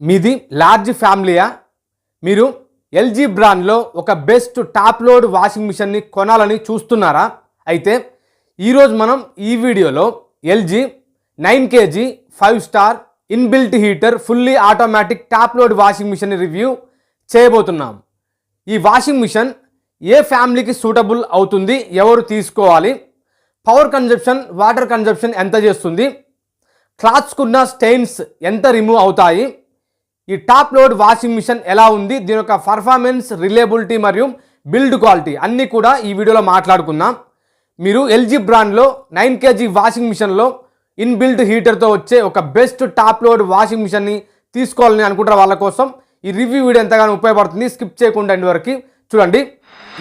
మీది లార్జ్ ఫ్యామిలీయా? మీరు ఎల్జీ బ్రాండ్లో ఒక బెస్ట్ టాప్ లోడ్ వాషింగ్ మిషన్ని కొనాలని చూస్తున్నారా? అయితే ఈరోజు మనం ఈ వీడియోలో LG 9 kg 5 star inbuilt heater fully automatic top load washing machine review చేయబోతున్నాం. ఈ వాషింగ్ మిషన్ ఏ ఫ్యామిలీకి సూటబుల్ అవుతుంది, ఎవరు తీసుకోవాలి, పవర్ కన్జప్షన్ వాటర్ కన్జప్షన్ ఎంత చేస్తుంది, క్లాత్స్కున్న స్టెయిన్స్ ఎంత రిమూవ్ అవుతాయి, ఈ టాప్ లోడ్ వాషింగ్ మిషన్ ఎలా ఉంది, దీని యొక్క పర్ఫార్మెన్స్, రిలయబిలిటీ మరియు బిల్డ్ క్వాలిటీ అన్నీ కూడా ఈ వీడియోలో మాట్లాడుకుందాం. మీరు ఎల్జీ బ్రాండ్లో 9 kg వాషింగ్ మిషన్లో ఇన్బిల్ట్ హీటర్తో వచ్చే ఒక బెస్ట్ టాప్ లోడ్ వాషింగ్ మిషన్ని తీసుకోవాలని అనుకుంటారు వాళ్ళ కోసం ఈ రివ్యూ వీడియో ఎంతగానో ఉపయోగపడుతుంది. స్కిప్ చేయకుండా ఎండ్ వరకు చూడండి.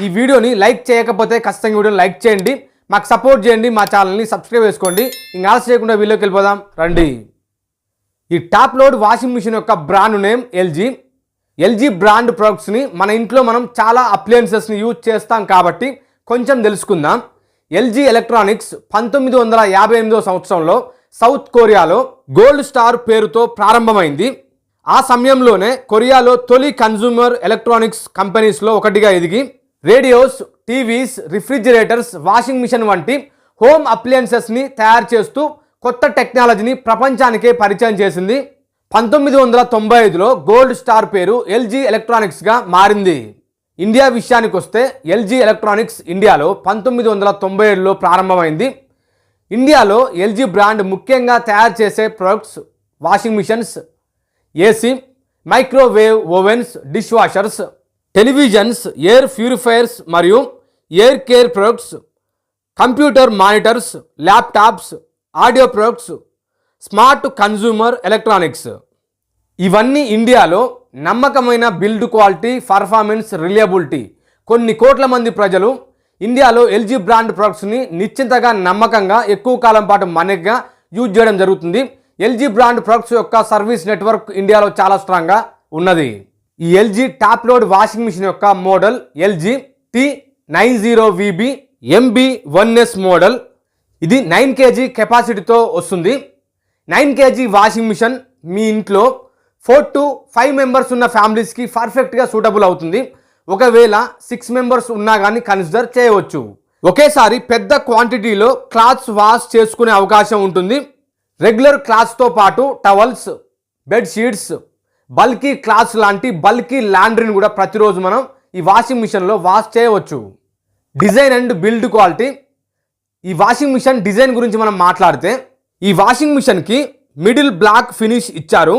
ఈ వీడియోని లైక్ చేయకపోతే ఖచ్చితంగా వీడియోని లైక్ చేయండి, మాకు సపోర్ట్ చేయండి, మా ఛానల్ని సబ్స్క్రైబ్ చేసుకోండి. ఇంకా ఆలస్యం చేయకుండా వీడియోకి వెళ్ళిపోదాం రండి. ఈ టాప్ లోడ్ వాషింగ్ మిషన్ యొక్క brand name LG. LG brand ప్రొడక్ట్స్ని మన ఇంట్లో మనం చాలా అప్లయన్సెస్ని యూజ్ చేస్తాం కాబట్టి కొంచెం తెలుసుకుందాం. ఎల్జీ ఎలక్ట్రానిక్స్ 1958వ సంవత్సరంలో సౌత్ కొరియాలో గోల్డ్ స్టార్ పేరుతో ప్రారంభమైంది. ఆ సమయంలోనే కొరియాలో తొలి కన్జ్యూమర్ ఎలక్ట్రానిక్స్ కంపెనీస్లో ఒకటిగా ఎదిగి radios, TVs, refrigerators, washing machine వంటి హోమ్ అప్లయన్సెస్ని తయారు చేస్తూ కొత్త టెక్నాలజీని ప్రపంచానికే పరిచయం చేసింది. 1995లో గోల్డ్ స్టార్ పేరు ఎల్జీ ఎలక్ట్రానిక్స్గా మారింది. ఇండియా విషయానికి వస్తే ఎల్జీ ఎలక్ట్రానిక్స్ ఇండియాలో 1997లో ప్రారంభమైంది. ఇండియాలో ఎల్జీ బ్రాండ్ ముఖ్యంగా తయారు చేసే products washing machines, AC, microwave ovens, dish washers, televisions, air purifiers మరియు air care products, computer monitors, laptops, audio products, smart consumer electronics. ఇవన్నీ ఇండియాలో నమ్మకమైన బిల్డ్ క్వాలిటీ, పర్ఫార్మెన్స్, రిలయబిలిటీ. కొన్ని కోట్ల మంది ప్రజలు ఇండియాలో ఎల్జీ బ్రాండ్ ప్రొడక్ట్స్ని నిశ్చింతగా, నమ్మకంగా, ఎక్కువ కాలం పాటు మనీగా యూజ్ చేయడం జరుగుతుంది. ఎల్జీ బ్రాండ్ ప్రొడక్ట్స్ యొక్క సర్వీస్ నెట్వర్క్ ఇండియాలో చాలా స్ట్రాంగ్గా ఉన్నది. ఈ LG top load washing machine యొక్క model LG T90VB MB1S model. ఇది 9 kg కెపాసిటీతో వస్తుంది. 9 kg వాషింగ్ మిషన్ మీ ఇంట్లో 4 to 5 మెంబర్స్ ఉన్న ఫ్యామిలీస్కి పర్ఫెక్ట్గా సూటబుల్ అవుతుంది. ఒకవేళ 6 మెంబర్స్ ఉన్నా కానీ కన్సిడర్ చేయవచ్చు. ఒకేసారి పెద్ద క్వాంటిటీలో క్లాత్స్ వాష్ చేసుకునే అవకాశం ఉంటుంది. రెగ్యులర్ క్లాత్స్తో పాటు టవల్స్, బెడ్షీట్స్, బల్కీ క్లాత్స్ లాంటి బల్కీ లాండ్రీని కూడా ప్రతిరోజు మనం ఈ వాషింగ్ మిషన్లో వాష్ చేయవచ్చు. Design and build quality. ఈ వాషింగ్ మిషన్ డిజైన్ గురించి మనం మాట్లాడితే ఈ వాషింగ్ మిషన్కి మిడిల్ బ్లాక్ ఫినిష్ ఇచ్చారు.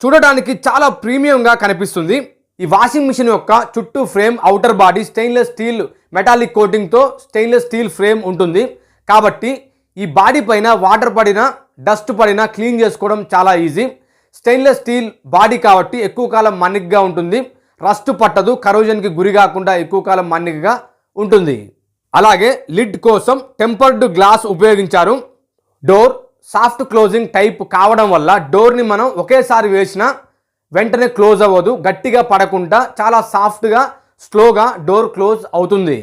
చూడడానికి చాలా ప్రీమియంగా కనిపిస్తుంది. ఈ వాషింగ్ మిషన్ యొక్క చుట్టూ frame, outer body stainless steel metallic కోటింగ్తో స్టెయిన్లెస్ స్టీల్ ఫ్రేమ్ ఉంటుంది. కాబట్టి ఈ బాడీ పైన వాటర్ పడినా, డస్ట్ పడినా క్లీన్ చేసుకోవడం చాలా ఈజీ. స్టెయిన్లెస్ స్టీల్ బాడీ కాబట్టి ఎక్కువ కాలం మన్నికగా ఉంటుంది, రస్ట్ పట్టదు, కరోజన్కి గురి కాకుండా ఎక్కువ కాలం మన్నికగా ఉంటుంది. అలాగే లిడ్ కోసం టెంపర్డ్ గ్లాస్ ఉపయోగించారు. డోర్ సాఫ్ట్ క్లోజింగ్ టైప్ కావడం వల్ల డోర్ని మనం ఒకేసారి వేసినా వెంటనే క్లోజ్ అవ్వదు, గట్టిగా పడకుండా చాలా సాఫ్ట్గా, స్లోగా డోర్ క్లోజ్ అవుతుంది.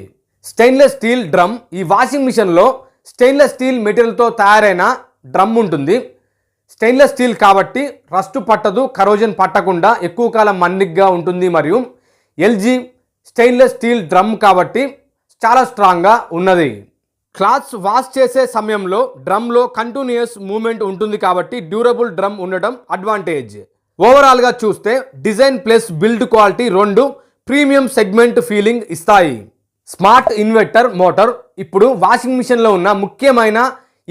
Stainless steel drum. ఈ వాషింగ్ మిషన్లో స్టెయిన్లెస్ స్టీల్ మెటీరియల్తో తయారైన డ్రమ్ ఉంటుంది. స్టెయిన్లెస్ స్టీల్ కాబట్టి రస్ట్ పట్టదు, కరోజన్ పట్టకుండా ఎక్కువ కాలం మన్నిగ్గా ఉంటుంది. మరియు ఎల్జీ స్టెయిన్లెస్ స్టీల్ డ్రమ్ కాబట్టి చాలా స్ట్రాంగ్గా ఉన్నది. క్లాత్స్ వాష్ చేసే సమయంలో డ్రమ్లో కంటిన్యూయస్ మూమెంట్ ఉంటుంది కాబట్టి డ్యూరబుల్ డ్రమ్ ఉండడం అడ్వాంటేజ్. ఓవరాల్గా చూస్తే డిజైన్ ప్లస్ బిల్డ్ క్వాలిటీ రెండు ప్రీమియం సెగ్మెంట్ ఫీలింగ్ ఇస్తాయి. Smart inverter motor. ఇప్పుడు వాషింగ్ మిషన్లో ఉన్న ముఖ్యమైన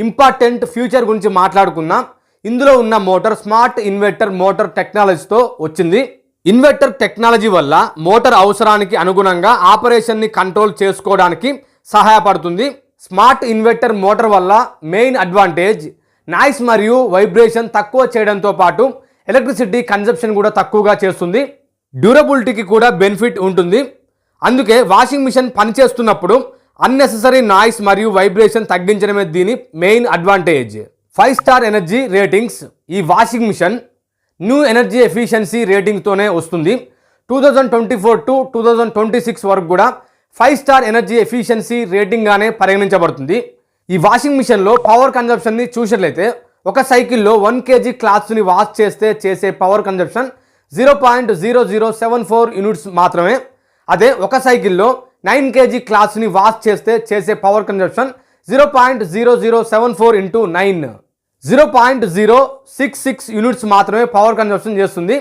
ఇంపార్టెంట్ ఫ్యూచర్ గురించి మాట్లాడుకుందాం. ఇందులో ఉన్న మోటార్ స్మార్ట్ ఇన్వర్టర్ మోటార్ టెక్నాలజీతో వచ్చింది. ఇన్వర్టర్ టెక్నాలజీ వల్ల మోటార్ అవసరానికి అనుగుణంగా ఆపరేషన్ని కంట్రోల్ చేసుకోవడానికి సహాయపడుతుంది. స్మార్ట్ ఇన్వర్టర్ మోటార్ వల్ల మెయిన్ అడ్వాంటేజ్ నాయిస్ మరియు వైబ్రేషన్ తక్కువ చేయడంతో పాటు ఎలక్ట్రిసిటీ కన్జప్షన్ కూడా తక్కువగా చేస్తుంది. డ్యూరబిలిటీకి కూడా బెనిఫిట్ ఉంటుంది. అందుకే వాషింగ్ మిషన్ పనిచేస్తున్నప్పుడు అన్నెసెసరీ నాయిస్ మరియు వైబ్రేషన్ తగ్గించడమే దీని main advantage. 5 star energy ratings. ఈ washing machine new energy efficiency రేటింగ్తోనే వస్తుంది. 2024 to 2026 వరకు కూడా 5 స్టార్ ఎనర్జీ ఎఫిషియన్సీ రేటింగ్గానే పరిగణించబడుతుంది. ఈ వాషింగ్ మిషన్లో పవర్ కన్జప్షన్ని చూసినట్లయితే ఒక సైకిల్లో 1 kg క్లాత్స్ని వాష్ చేస్తే చేసే పవర్ కన్జంప్షన్ 0.0074 యూనిట్స్ మాత్రమే. అదే ఒక సైకిల్లో 9 kg క్లాత్స్ని వాష్ చేస్తే చేసే పవర్ కన్జంప్షన్ 0.0074 ఇంటూ 9 0.066 యూనిట్స్ మాత్రమే పవర్ కన్జంప్షన్ చేస్తుంది.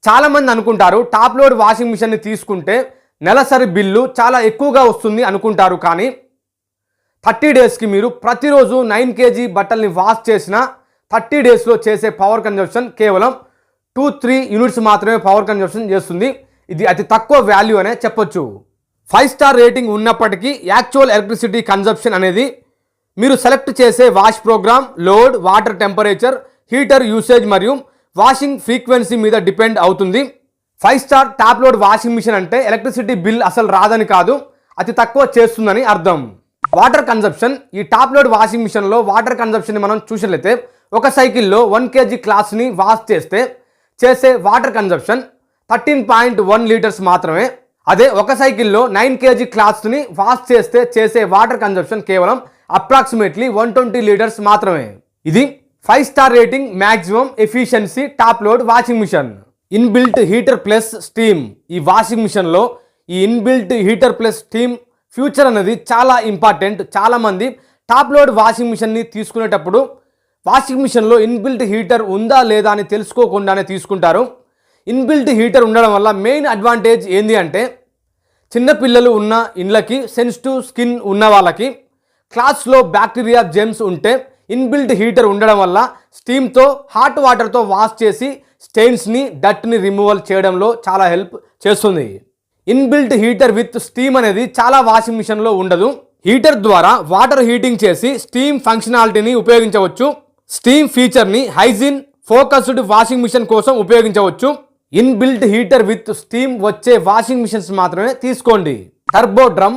చాలామంది అనుకుంటారు టాప్ లోడ్ వాషింగ్ మిషన్ని తీసుకుంటే నెలసరి బిల్లు చాలా ఎక్కువగా వస్తుంది అనుకుంటారు. కానీ 30 డేస్కి మీరు ప్రతిరోజు 9 kg బట్టల్ని వాష్ చేసిన 30 డేస్లో చేసే పవర్ కన్జంప్షన్ కేవలం 2-3 యూనిట్స్ మాత్రమే పవర్ కన్జంప్షన్ చేస్తుంది. ఇది అతి తక్కువ వాల్యూ అనే చెప్పొచ్చు. 5 స్టార్ రేటింగ్ ఉన్నప్పటికీ యాక్చువల్ ఎలక్ట్రిసిటీ కన్జంప్షన్ అనేది మీరు సెలెక్ట్ చేసే wash programme, load, water temperature, heater usage మరియు వాషింగ్ ఫ్రీక్వెన్సీ మీద డిపెండ్ అవుతుంది. 5 star top load washing machine అంటే ఎలక్ట్రిసిటీ బిల్ అసలు రాదని కాదు, అతి తక్కువ చేస్తుందని అర్థం. వాటర్ కన్జంప్షన్, ఈ టాప్ లోడ్ వాషింగ్ మిషన్లో వాటర్ కన్జంప్షన్ని మనం చూసినట్లయితే ఒక సైకిల్లో 1 kg క్లాత్స్ని వాష్ చేస్తే చేసే వాటర్ కన్జంప్షన్ 13.1 లీటర్స్ మాత్రమే. అదే ఒక సైకిల్లో 9 kg క్లాత్స్ని వాష్ చేస్తే చేసే వాటర్ కన్జంప్షన్ కేవలం అప్రాక్సిమేట్లీ 120 లీటర్స్ మాత్రమే. ఇది 5 star rating maximum efficiency top load washing machine. Inbuilt heater plus steam, ఈ వాషింగ్ మిషన్లో ఈ inbuilt heater plus steam feature అనేది చాలా ఇంపార్టెంట్. చాలామంది టాప్ లోడ్ వాషింగ్ మిషన్ని తీసుకునేటప్పుడు వాషింగ్ మిషన్లో ఇన్బిల్ట్ హీటర్ ఉందా లేదా అని తెలుసుకోకుండానే తీసుకుంటారు. ఇన్బిల్ట్ హీటర్ ఉండడం వల్ల మెయిన్ అడ్వాంటేజ్ ఏంది అంటే చిన్నపిల్లలు ఉన్న ఇండ్లకి, సెన్సిటివ్ స్కిన్ ఉన్న వాళ్ళకి, క్లాత్స్లో బ్యాక్టీరియా జెమ్స్ ఉంటే ఇన్బిల్ట్ హీటర్ ఉండడం వల్ల స్టీమ్తో హాట్ వాటర్తో వాష్ చేసి స్టెయిన్స్ని, డట్ని రిమూవల్ చేయడంలో చాలా హెల్ప్ చేస్తుంది. ఇన్బిల్ట్ హీటర్ విత్ స్టీమ్ అనేది చాలా వాషింగ్ మిషన్లో ఉండదు. హీటర్ ద్వారా వాటర్ హీటింగ్ చేసి స్టీమ్ ఫంక్షనాలిటీని ఉపయోగించవచ్చు. స్టీమ్ ఫీచర్ని హైజీన్ ఫోకస్డ్ వాషింగ్ మిషన్ కోసం ఉపయోగించవచ్చు. ఇన్బిల్ట్ హీటర్ విత్ స్టీమ్ వచ్చే వాషింగ్ మిషన్స్ మాత్రమే తీసుకోండి. టర్బో డ్రమ్,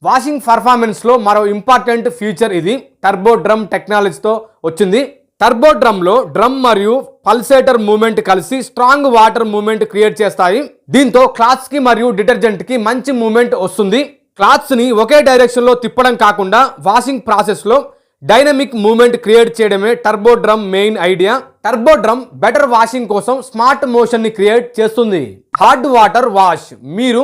వాషింగ్ పర్ఫార్మెన్స్లో మరో ఇంపార్టెంట్ ఫీచర్ ఇది. టర్బో డ్రమ్ టెక్నాలజీతో వచ్చింది. టర్బో డ్రమ్లో డ్రమ్ మరియు పల్సేటర్ మూమెంట్ కలిసి స్ట్రాంగ్ వాటర్ మూమెంట్ క్రియేట్ చేస్తాయి. దీంతో క్లాత్స్కి మరియు డిటర్జెంట్కి మంచి మూమెంట్ వస్తుంది. క్లాత్స్ని ఒకే డైరెక్షన్లో తిప్పడం కాకుండా వాషింగ్ ప్రాసెస్లో డైనమిక్ మూమెంట్ క్రియేట్ చేయడమే turbo drum main idea. Turbo drum better washing కోసం స్మార్ట్ మోషన్ని క్రియేట్ చేస్తుంది. హార్డ్ వాటర్ వాష్, మీరు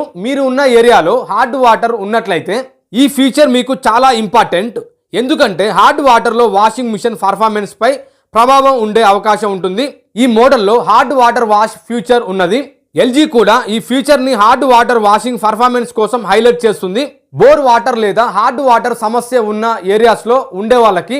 ఉన్న ఏరియాలో హార్డ్ వాటర్ ఉన్నట్లయితే ఈ ఫీచర్ మీకు చాలా ఇంపార్టెంట్. ఎందుకంటే హార్డ్ వాటర్లో వాషింగ్ మిషన్ పర్ఫార్మెన్స్ పై ప్రభావం ఉండే అవకాశం ఉంటుంది. ఈ మోడల్లో హార్డ్ వాటర్ వాష్ ఫ్యూచర్ ఉన్నది. ఎల్జీ కూడా ఈ ఫీచర్ని హార్డ్ వాటర్ వాషింగ్ పర్ఫార్మెన్స్ కోసం హైలైట్ చేస్తుంది. బోర్ వాటర్ లేదా హార్డ్ వాటర్ సమస్య ఉన్న ఏరియాస్లో ఉండే వాళ్ళకి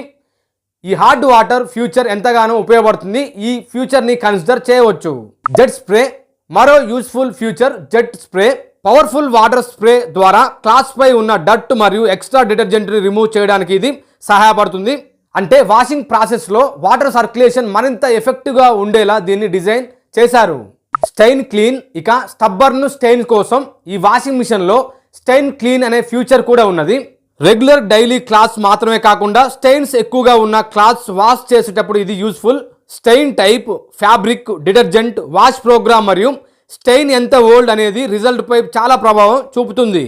ఈ హార్డ్ వాటర్ ఫ్యూచర్ ఎంతగానో ఉపయోగపడుతుంది. ఈ ఫ్యూచర్ని కన్సిడర్ చేయవచ్చు. జెట్ స్ప్రే, మరో useful future jet spray. Powerful water spray ద్వారా క్లాత్స్ పై ఉన్న డట్ మరియు ఎక్స్ట్రా డిటర్జెంట్ని రిమూవ్ చేయడానికి ఇది సహాయపడుతుంది. అంటే వాషింగ్ ప్రాసెస్లో వాటర్ సర్క్యులేషన్ మరింత ఎఫెక్టివ్గా ఉండేలా దీన్ని డిజైన్ చేశారు. స్టెయిన్ క్లీన్, ఇక స్టబ్బర్న్ స్టెయిన్ కోసం ఈ వాషింగ్ మిషన్లో స్టెయిన్ క్లీన్ అనే ఫ్యూచర్ కూడా ఉన్నది. రెగ్యులర్ డైలీ క్లాత్స్ మాత్రమే కాకుండా స్టెయిన్స్ ఎక్కువగా ఉన్న క్లాత్స్ వాష్ చేసేటప్పుడు ఇది useful. Stain type, fabric, detergent, wash program మరియు స్టెయిన్ ఎంత ఓల్డ్ అనేది రిజల్ట్ పై చాలా ప్రభావం చూపుతుంది.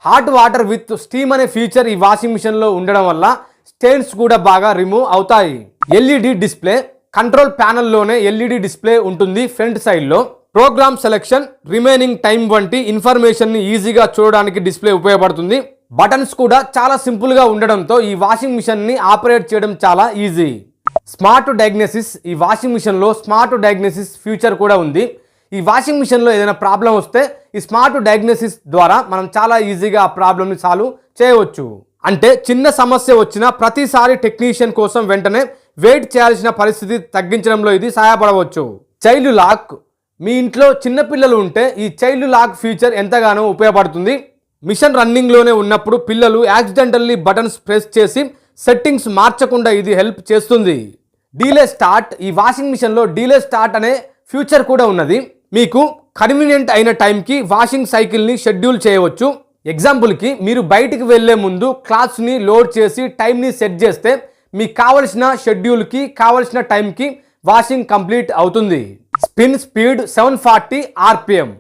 హాట్ వాటర్ విత్ స్టీమ్ అనే ఫీచర్ ఈ వాషింగ్ మిషన్లో ఉండడం వల్ల స్టెయిన్స్ కూడా బాగా రిమూవ్ అవుతాయి. ఎల్ఈడి డిస్ప్లే, కంట్రోల్ ప్యానెల్లోనే ఎల్ఈడి డిస్ప్లే ఉంటుంది. ఫ్రంట్ సైడ్లో ప్రోగ్రామ్ సెలెక్షన్, రిమైనింగ్ టైం వంటి ఇన్ఫర్మేషన్ని ఈజీగా చూడడానికి డిస్ప్లే ఉపయోగపడుతుంది. బటన్స్ కూడా చాలా సింపుల్గా ఉండడంతో ఈ వాషింగ్ మిషన్ని ఆపరేట్ చేయడం చాలా ఈజీ. స్మార్ట్ డయాగ్నోసిస్, ఈ వాషింగ్ మిషన్లో స్మార్ట్ డయాగ్నోసిస్ ఫ్యూచర్ కూడా ఉంది. ఈ వాషింగ్ మిషన్లో ఏదైనా ప్రాబ్లం వస్తే ఈ స్మార్ట్ డయాగ్నోసిస్ ద్వారా మనం చాలా ఈజీగా ఆ ప్రాబ్లమ్ని సాల్వ్ చేయవచ్చు. అంటే చిన్న సమస్య వచ్చినా ప్రతిసారి టెక్నీషియన్ కోసం వెంటనే వెయిట్ చేయాల్సిన పరిస్థితి తగ్గించడంలో ఇది సహాయపడవచ్చు. చైల్డ్ లాక్, మీ ఇంట్లో చిన్నపిల్లలు ఉంటే ఈ చైల్డ్ లాక్ ఫీచర్ ఎంతగానో ఉపయోగపడుతుంది. మిషన్ రన్నింగ్లోనే ఉన్నప్పుడు పిల్లలు యాక్సిడెంటల్లీ బటన్స్ ప్రెస్ చేసి సెట్టింగ్స్ మార్చకుండా ఇది హెల్ప్ చేస్తుంది. డీలే స్టార్ట్, ఈ వాషింగ్ మిషన్లో డీలే స్టార్ట్ అనే ఫ్యూచర్ కూడా ఉన్నది. మీకు కన్వీనియంట్ అయిన టైంకి వాషింగ్ సైకిల్ని షెడ్యూల్ చేయవచ్చు. ఎగ్జాంపుల్కి మీరు బయటికి వెళ్లే ముందు క్లాత్స్ని లోడ్ చేసి టైంని సెట్ చేస్తే మీకు కావలసిన షెడ్యూల్కి కావలసిన టైంకి వాషింగ్ కంప్లీట్ అవుతుంది. స్పిన్ స్పీడ్ 740 RPM,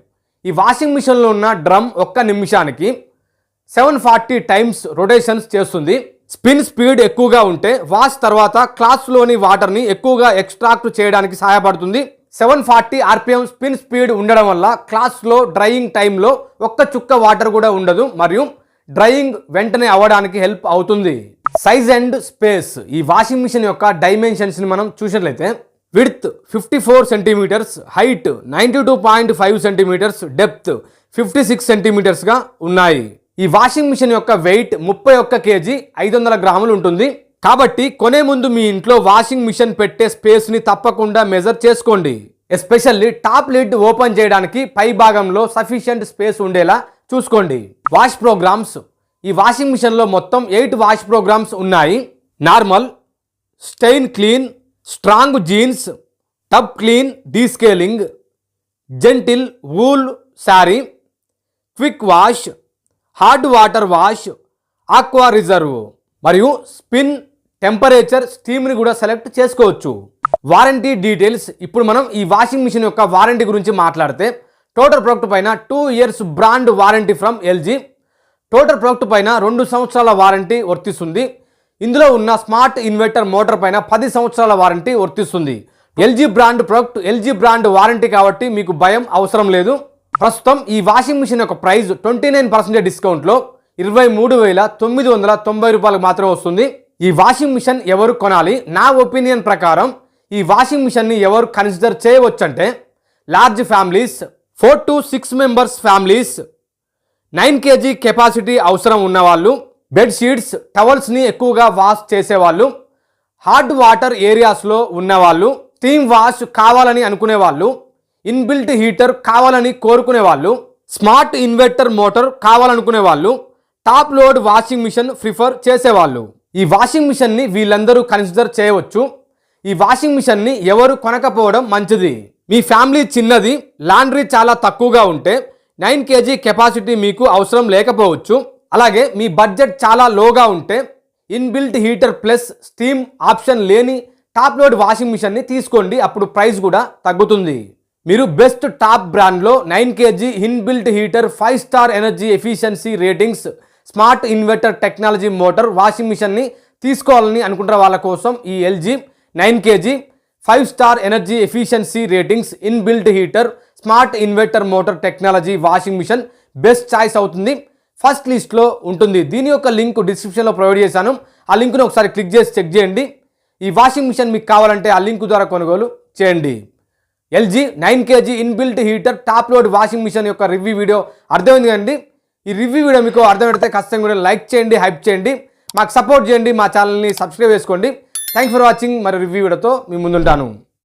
ఈ వాషింగ్ మిషన్లో ఉన్న డ్రమ్ 1 నిమిషానికి 740 టైమ్స్ రొటేషన్స్ చేస్తుంది. స్పిన్ స్పీడ్ ఎక్కువగా ఉంటే వాష్ తర్వాత క్లాత్స్లోని వాటర్ని ఎక్కువగా ఎక్స్ట్రాక్ట్ చేయడానికి సహాయపడుతుంది. 740 RPM స్పిన్ స్పీడ్ ఉండడం వల్ల క్లాత్స్లో డ్రైయింగ్ టైంలో ఒక్క చుక్క వాటర్ కూడా ఉండదు మరియు డ్రైయింగ్ వెంటనే అవ్వడానికి హెల్ప్ అవుతుంది. Size and space. ఈ వాషింగ్ మిషన్ యొక్క డైమెన్షన్స్ని మనం చూసినట్లయితే width 54 centimetres, height 92.5 centimetres, depth 56 సెంటీమీటర్స్గా ఉన్నాయి. ఈ వాషింగ్ మిషన్ యొక్క వెయిట్ 31 kg 500 గ్రాములు ఉంటుంది. కాబట్టి కొనే ముందు మీ ఇంట్లో వాషింగ్ మిషన్ పెట్టే స్పేస్ని తప్పకుండా మెజర్ చేసుకోండి. ఎస్పెషల్లీ టాప్ లిడ్ ఓపెన్ చేయడానికి పై భాగంలో సఫిషియంట్ స్పేస్ ఉండేలా చూసుకోండి. Wash programmes. ఈ వాషింగ్ మిషన్లో మొత్తం 8 వాష్ ప్రోగ్రామ్స్ ఉన్నాయి. Normal, stain clean, strong jeans, tub clean descaling, gentle wool sari, quick wash, hard water wash, aqua reserve మరియు స్పిన్, టెంపరేచర్, స్టీమ్ని కూడా సెలెక్ట్ చేసుకోవచ్చు. Warranty details. ఇప్పుడు మనం ఈ వాషింగ్ మిషన్ యొక్క వారంటీ గురించి మాట్లాడితే టోటల్ ప్రోడక్ట్ పైన 2 years brand warranty from LG. Total product పైన 2 సంవత్సరాల వారంటీ వర్తిస్తుంది. ఇందులో ఉన్న స్మార్ట్ ఇన్వర్టర్ మోటార్ పైన 10 సంవత్సరాల వారంటీ వర్తిస్తుంది. LG brand product, LG brand warranty కాబట్టి మీకు భయం అవసరం లేదు. ప్రస్తుతం ఈ వాషింగ్ మిషన్ యొక్క ప్రైస్ 29% డిస్కౌంట్లో 23,990 రూపాయలకు మాత్రమే వస్తుంది. ఈ వాషింగ్ మిషన్ ఎవరు కొనాలి? నా ఒపీనియన్ ప్రకారం ఈ వాషింగ్ మిషన్ని ఎవరు కన్సిడర్ చేయవచ్చు అంటే large families, 4 to 6 members families, 9 kg capacity అవసరం ఉన్నవాళ్ళు, బెడ్షీట్స్, టవల్స్ని ఎక్కువగా వాష్ చేసేవాళ్ళు, హార్డ్ వాటర్ ఏరియాస్లో ఉన్నవాళ్ళు, స్టీమ్ వాష్ కావాలని అనుకునేవాళ్ళు, ఇన్బిల్ట్ హీటర్ కావాలని కోరుకునేవాళ్ళు, స్మార్ట్ ఇన్వర్టర్ మోటార్ కావాలనుకునే వాళ్ళు, top load washing machine prefer చేసేవాళ్ళు. ఈ వాషింగ్ మిషన్ని వీళ్ళందరూ కన్సిడర్ చేయవచ్చు. ఈ వాషింగ్ మిషన్ని ఎవరు కొనకపోవడం మంచిది. మీ ఫ్యామిలీ చిన్నది, లాండ్రీ చాలా తక్కువగా ఉంటే 9 kg కెపాసిటీ మీకు అవసరం లేకపోవచ్చు. అలాగే మీ బడ్జెట్ చాలా లోగా ఉంటే inbuilt heater plus steam option లేని టాప్ లోడ్ వాషింగ్ మిషన్ని తీసుకోండి. అప్పుడు ప్రైస్ కూడా తగ్గుతుంది. మీరు బెస్ట్ టాప్ బ్రాండ్లో 9 kg inbuilt heater, 5 star energy efficiency ratings, smart inverter technology motor washing మిషన్ని తీసుకోవాలని అనుకుంటున్న వాళ్ళ కోసం ఈ LG 9 kg 5 star energy efficiency ratings, inbuilt heater, smart inverter motor technology washing machine best choice అవుతుంది. ఫస్ట్ లిస్ట్లో ఉంటుంది. దీని యొక్క లింక్ డిస్క్రిప్షన్లో ప్రొవైడ్ చేశాను. ఆ లింక్ను ఒకసారి క్లిక్ చేసి చెక్ చేయండి. ఈ వాషింగ్ మిషన్ మీకు కావాలంటే ఆ లింక్ ద్వారా కొనుగోలు చేయండి. LG 9 kg inbuilt heater top load washing machine యొక్క రివ్యూ వీడియో అర్థమైంది కదండి. ఈ రివ్యూ వీడియో మీకు అర్థమైతే ఖచ్చితంగా కూడా లైక్ చేయండి, హైప్ చేయండి, మాకు సపోర్ట్ చేయండి, మా ఛానల్ని సబ్స్క్రైబ్ చేసుకోండి. Thanks for watching. మరి రివ్యూ వీడియోతో మీ ముందుంటాను.